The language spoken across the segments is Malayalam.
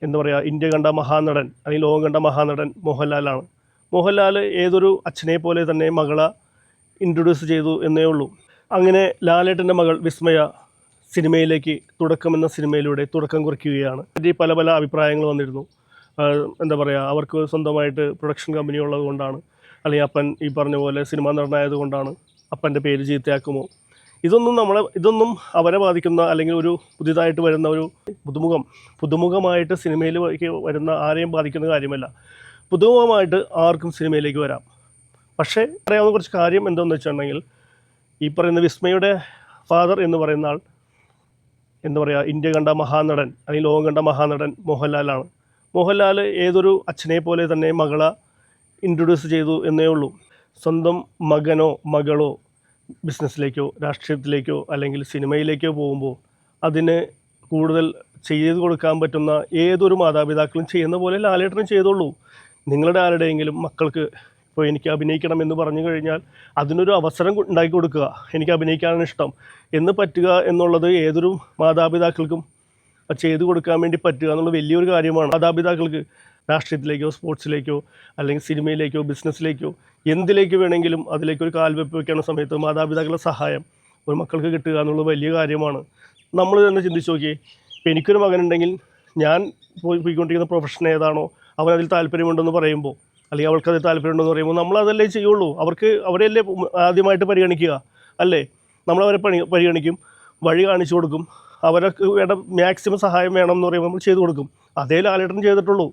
എന്താ പറയുക, ഇന്ത്യ കണ്ട മഹാനടൻ അല്ലെങ്കിൽ ലോകം കണ്ട മഹാനടൻ മോഹൻലാലാണ്. മോഹൻലാൽ ഏതൊരു അച്ഛനെ പോലെ തന്നെ മകളെ ഇൻട്രൊഡ്യൂസ് ചെയ്തു എന്നേ ഉള്ളൂ. അങ്ങനെ ലാലേട്ടൻ്റെ മകൾ വിസ്മയ സിനിമയിലേക്ക് തുടക്കമെന്ന സിനിമയിലൂടെ തുടക്കം കുറിക്കുകയാണ്. ഇതിൽ പല പല അഭിപ്രായങ്ങൾ വന്നിരുന്നു. എന്താ പറയുക, അവർക്ക് സ്വന്തമായിട്ട് പ്രൊഡക്ഷൻ കമ്പനി ഉള്ളത് കൊണ്ടാണ്, അല്ലെങ്കിൽ അപ്പൻ ഈ പറഞ്ഞ പോലെ സിനിമാ നടനായതുകൊണ്ടാണ് അപ്പൻ്റെ പേര് ചീത്തയാക്കുമോ, ഇതൊന്നും അവരെ ബാധിക്കുന്ന, അല്ലെങ്കിൽ ഒരു പുതിയതായിട്ട് വരുന്ന ഒരു പുതുമുഖമായിട്ട് സിനിമയിലേക്ക് വരുന്ന ആരെയും ബാധിക്കുന്ന കാര്യമല്ല. പുതുമുഖമായിട്ട് ആർക്കും സിനിമയിലേക്ക് വരാം. പക്ഷേ അറിയാവുന്ന കുറച്ച് കാര്യം എന്താണെന്ന് വെച്ചിട്ടുണ്ടെങ്കിൽ, ഈ പറയുന്ന വിസ്മയുടെ ഫാദർ എന്ന് പറയുന്ന ആൾ എന്താ പറയുക, ഇന്ത്യ കണ്ട മഹാനടൻ അല്ലെങ്കിൽ ലോകം കണ്ട മഹാനടൻ മോഹൻലാലാണ്. മോഹൻലാൽ ഏതൊരു അച്ഛനെ പോലെ തന്നെ മകളെ ഇൻട്രൊഡ്യൂസ് ചെയ്തു എന്നേ ഉള്ളൂ. സ്വന്തം മകനോ മകളോ ബിസിനസ്സിലേക്കോ രാഷ്ട്രീയത്തിലേക്കോ അല്ലെങ്കിൽ സിനിമയിലേക്കോ പോകുമ്പോൾ അതിന് കൂടുതൽ ചെയ്തു കൊടുക്കാൻ പറ്റുന്ന ഏതൊരു മാതാപിതാക്കളും ചെയ്യുന്ന പോലെ ലാലേട്ടനും ചെയ്തോളൂ. നിങ്ങളുടെ ആരുടെയെങ്കിലും മക്കൾക്ക് ഇപ്പോൾ എനിക്ക് അഭിനയിക്കണം എന്ന് പറഞ്ഞു കഴിഞ്ഞാൽ അതിനൊരു അവസരം ഉണ്ടാക്കി കൊടുക്കുക. എനിക്ക് അഭിനയിക്കാനാണ് ഇഷ്ടം എന്ന് പറ്റുക എന്നുള്ളത് ഏതൊരു മാതാപിതാക്കൾക്കും ചെയ്തു കൊടുക്കാൻ വേണ്ടി പറ്റുക എന്നുള്ള വലിയൊരു കാര്യമാണ്. മാതാപിതാക്കൾക്ക് രാഷ്ട്രീയത്തിലേക്കോ സ്പോർട്സിലേക്കോ അല്ലെങ്കിൽ സിനിമയിലേക്കോ ബിസിനസ്സിലേക്കോ എന്തിലേക്ക് വേണമെങ്കിലും അതിലേക്കൊരു കാൽവെപ്പ് വയ്ക്കുന്ന സമയത്ത് മാതാപിതാക്കളുടെ സഹായം ഒരു മക്കൾക്ക് കിട്ടുക എന്നുള്ളത് വലിയ കാര്യമാണ്. നമ്മൾ തന്നെ ചിന്തിച്ച് നോക്കിയേ, ഇപ്പോൾ എനിക്കൊരു മകനുണ്ടെങ്കിൽ ഞാൻ പോയിക്കൊണ്ടിരിക്കുന്ന പ്രൊഫഷൻ ഏതാണോ അവനതിൽ താല്പര്യമുണ്ടെന്ന് പറയുമ്പോൾ, അല്ലെങ്കിൽ അവൾക്കതിൽ താല്പര്യമുണ്ടെന്ന് പറയുമ്പോൾ നമ്മളതല്ലേ ചെയ്യുള്ളൂ. അവരെയല്ലേ ആദ്യമായിട്ട് പരിഗണിക്കുക, അല്ലേ? നമ്മളവരെ പരിഗണിക്കും, വഴി കാണിച്ചു കൊടുക്കും, അവർക്ക് വേണ്ട മാക്സിമം സഹായം വേണം എന്ന് പറയുമ്പോൾ നമ്മൾ ചെയ്തു കൊടുക്കും. അതേ ലാലേട്ടൻ ചെയ്തിട്ടുള്ളൂ.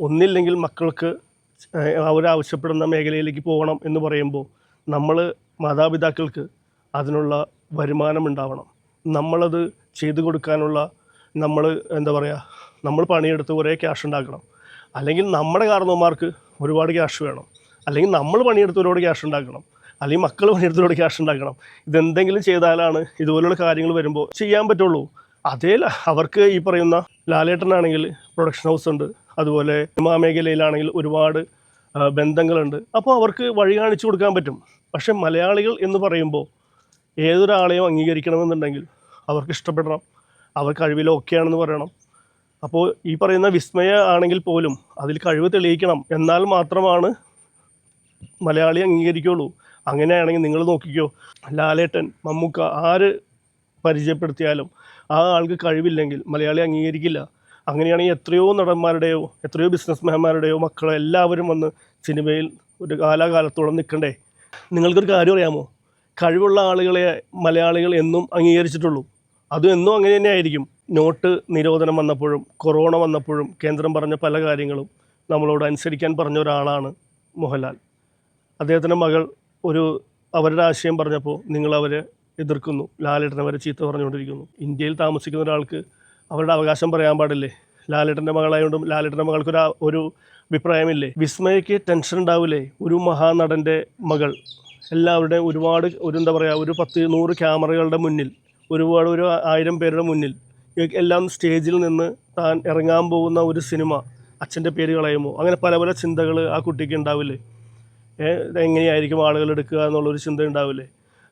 ഒന്നില്ലെങ്കിൽ മക്കൾക്ക് അവരാവശ്യപ്പെടുന്ന മേഖലയിലേക്ക് പോകണം എന്ന് പറയുമ്പോൾ നമ്മൾ മാതാപിതാക്കൾക്ക് അതിനുള്ള വരുമാനം ഉണ്ടാവണം. നമ്മളത് ചെയ്തു കൊടുക്കാനുള്ള എന്താ പറയുക, നമ്മൾ പണിയെടുത്ത് കുറേ ക്യാഷ് ഉണ്ടാക്കണം. അല്ലെങ്കിൽ നമ്മുടെ കാരണവന്മാർക്ക് ഒരുപാട് ക്യാഷ് വേണം, അല്ലെങ്കിൽ നമ്മൾ പണിയെടുത്ത് ഒരുപാട് ക്യാഷ് ഉണ്ടാക്കണം, അല്ലെങ്കിൽ മക്കൾ പണിയെടുത്തോടെ ക്യാഷ് ഉണ്ടാക്കണം. ഇതെന്തെങ്കിലും ചെയ്താലാണ് ഇതുപോലുള്ള കാര്യങ്ങൾ വരുമ്പോൾ ചെയ്യാൻ പറ്റുള്ളൂ. അവർക്ക് ഈ പറയുന്ന ലാലേട്ടനാണെങ്കിൽ പ്രൊഡക്ഷൻ ഹൗസ് ഉണ്ട്, അതുപോലെ സിനിമാ മേഖലയിലാണെങ്കിൽ ഒരുപാട് ബന്ധങ്ങളുണ്ട്. അപ്പോൾ അവർക്ക് വഴി കാണിച്ചു കൊടുക്കാൻ പറ്റും. പക്ഷെ മലയാളികൾ എന്ന് പറയുമ്പോൾ ഏതൊരാളെയും അംഗീകരിക്കണമെന്നുണ്ടെങ്കിൽ അവർക്ക് ഇഷ്ടപ്പെടണം, അവർ കഴിവിൽ ഓക്കെയാണെന്ന് പറയണം. അപ്പോൾ ഈ പറയുന്ന വിസ്മയ ആണെങ്കിൽ പോലും അതിൽ കഴിവ് തെളിയിക്കണം. എന്നാൽ മാത്രമാണ് മലയാളി അംഗീകരിക്കുകയുള്ളൂ. അങ്ങനെയാണെങ്കിൽ നിങ്ങൾ നോക്കിക്കോ, ലാലേട്ടൻ, മമ്മൂക്ക ആര് പരിചയപ്പെടുത്തിയാലും ആ ആൾക്ക് കഴിവില്ലെങ്കിൽ മലയാളി അംഗീകരിക്കില്ല. അങ്ങനെയാണെങ്കിൽ എത്രയോ നടന്മാരുടെയോ എത്രയോ ബിസിനസ്മാൻമാരുടെയോ മക്കളോ എല്ലാവരും വന്ന് സിനിമയിൽ ഒരു കാലാകാലത്തോളം നിൽക്കണ്ടേ? നിങ്ങൾക്കൊരു കാര്യം അറിയാമോ? കഴിവുള്ള ആളുകളെ മലയാളികൾ എന്നും അംഗീകരിച്ചിട്ടുള്ളൂ. അതും എന്നും അങ്ങനെ തന്നെ ആയിരിക്കും. നോട്ട് നിരോധനം വന്നപ്പോഴും കൊറോണ വന്നപ്പോഴും കേന്ദ്രം പറഞ്ഞ പല കാര്യങ്ങളും നമ്മളോട് അനുസരിക്കാൻ പറഞ്ഞ ഒരാളാണ് മോഹൻലാൽ. അദ്ദേഹത്തിൻ്റെ മകൾ അവരുടെ ആശയം പറഞ്ഞപ്പോൾ നിങ്ങളവരെ എതിർക്കുന്നു, ലാലേട്ടനെ വരെ ചീത്ത പറഞ്ഞുകൊണ്ടിരിക്കുന്നു. ഇന്ത്യയിൽ താമസിക്കുന്ന ഒരാൾക്ക് അവരുടെ അവകാശം പറയാൻ പാടില്ലേ? ലാലേട്ടൻ്റെ മകളായതുകൊണ്ടും ലാലേട്ടൻ്റെ മകൾക്ക് ഒരു അഭിപ്രായമില്ലേ? വിസ്മയയ്ക്ക് ടെൻഷൻ ഉണ്ടാവില്ലേ? ഒരു മഹാനടൻ്റെ മകൾ എല്ലാവരുടെയും എന്താ പറയുക, ഒരു 10-100 ക്യാമറകളുടെ മുന്നിൽ, ഒരു 1000 പേരുടെ മുന്നിൽ എല്ലാം സ്റ്റേജിൽ നിന്ന് താൻ ഇറങ്ങാൻ പോകുന്ന ഒരു സിനിമ അച്ഛൻ്റെ പേര് കളയുമോ? അങ്ങനെ പല പല ചിന്തകൾ ആ കുട്ടിക്ക് ഉണ്ടാവില്ലേ? എങ്ങനെയായിരിക്കും ആളുകൾ എടുക്കുക എന്നുള്ളൊരു ചിന്ത ഉണ്ടാവില്ലേ?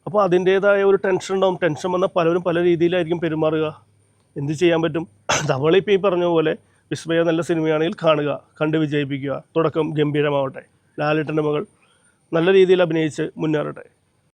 അപ്പോൾ അതിൻ്റേതായ ഒരു ടെൻഷൻ ഉണ്ടാവും. ടെൻഷൻ വന്നാൽ പലരും പല രീതിയിലായിരിക്കും പെരുമാറുക. എന്ത് ചെയ്യാൻ പറ്റും? നമ്മളിപ്പോൾ ഈ പറഞ്ഞ പോലെ വിസ്മയ നല്ല സിനിമയാണെങ്കിൽ കാണുക, കണ്ട് വിജയിപ്പിക്കുക, തുടക്കം ഗംഭീരമാവട്ടെ, ലാലേട്ടൻ്റെ മകൾ നല്ല രീതിയിൽ അഭിനയിച്ച് മുന്നേറട്ടെ.